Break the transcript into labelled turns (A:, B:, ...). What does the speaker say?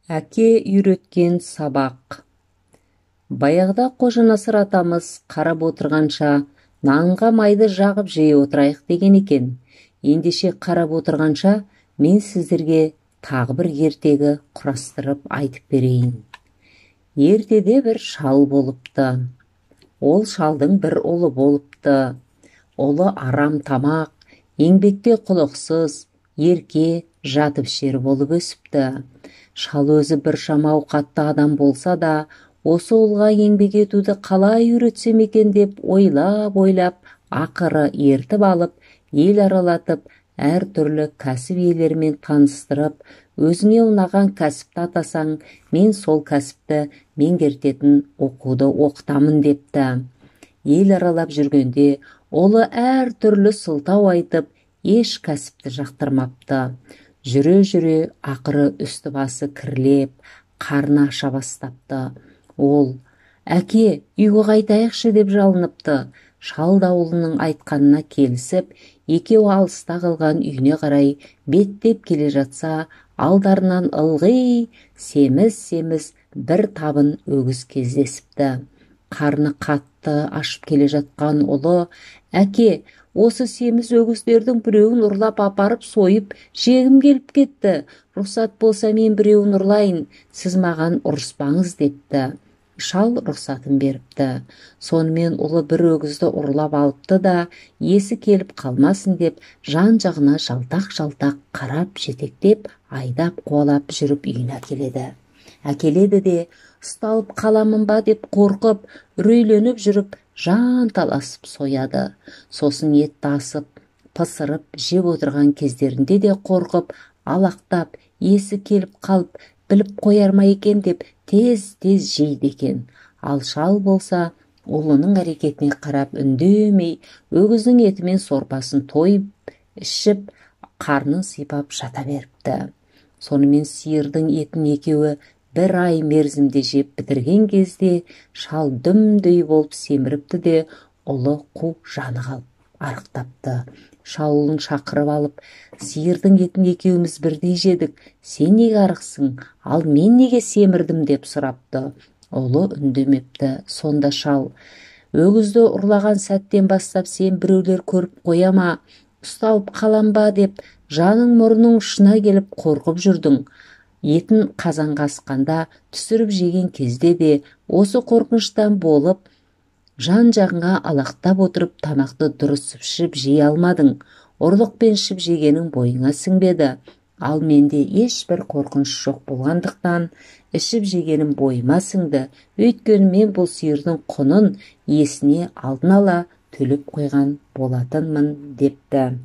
A: Әке үйреткен сабақ. Баяғыда Қожанасыр атамыз қарап отырғанша, нанға майды жағып жей отырайық деген екен. Ендеше қарап отырғанша, мен сіздерге тағы бір ертегі құрастырып айтып берейін. Ертеде бір шал болыпты. Ол шалдың бір ұлы болыпты. Ұлы арам тамақ, еңбекте құлықсыз, ерке, жатып шер болып өсіпті. Шал өзі бір шама ауқатты адам болса да, осы ұлға еңбек етуді қалай үйретсем екен деп ойлап, ақыры ертіп алып, ел аралатып, әр түрлі кәсіп иелерімен таныстырып, өзіңе ұнаған кәсіпті атасаң, мен сол кәсіпті меңгертетін оқуды оқытамын депті. Ел аралап жүргенде, ұлы әр түрлі сылтау айтып, еш кәсіпті жақтырмапты. Жүре ақыры үсті басы кірлеп, қарны аша бастапты. Ол, әке, үйге қайтайықшы деп жалыныпты. Шал да ұлының айтқанына келісіп, екеуі алыста қалған үйіне қарай беттеп келе жатса, алдарынан ылғи семіз бір табын өгіз кездесіпті. Қарны қатты ашып келе жатқан ұлы, әке, осы семіз өгіздердің біреуін ұрлап апарып сойып жегім келіп кетті. Рұқсат болса мен біреуін ұрлайын, сіз маған ұрыспаңыз депті. Шал рұқсатын беріпті. Сонымен ұлы бір өгізді ұрлап алыпты да, есі келіп қалмасын деп, жан-жағына жалтақ қарап жетектеп, айдап қуалап жүріп үйіне әкеледі де, ұсталып қаламын ба деп қорқып, үрейленіп жүріп, жан таласып сояды. Сосын етті асып, пысырып, жеп отырған кездерінде де қорқып, алақтап, есі келіп қалып, біліп қояр ма екен деп, тез жейді екен. Ал шал болса, ұлының әрекетіне қарап үндемей, өгіздің етімен сорпасын тойып, ішіп, қарнын сипап жата беріпті. Сонымен сиырдың етін екеуі бір ай мерзімде жеп бітірген кезде, шал дүмдей болып семіріпті де, ұлы қу жаны қалып арықтапты. Шал ұлын шақырып алып, сиырдың етін екеуміз бірдей жедік, сен неге арықсың, ал мен неге семірдім деп сұрапты. Ұлы үндемепті. Сонда шал, өгізді ұрлаған сәттен бастап сен біреулер көріп қояма, ұсталып қалам ба деп, жаның мұрның ұшына келіп қорқып жүрдің. Етін қазанға асқанда түсіріп жеген кезде де осы қорқыныштан болып, жан-жағыңа алақтап отырып тамақты дұрыс ішіп жей алмадың. Ұрлықпен ішіп жегенің бойыңа сіңбеді. Ал менде ешбір қорқыныш жоқ болғандықтан, ішіп жегенім бойыма сіңді. Өйткені мен бұл сиырдың құнын есіне алдын ала төлеп қойған болатынмын депті.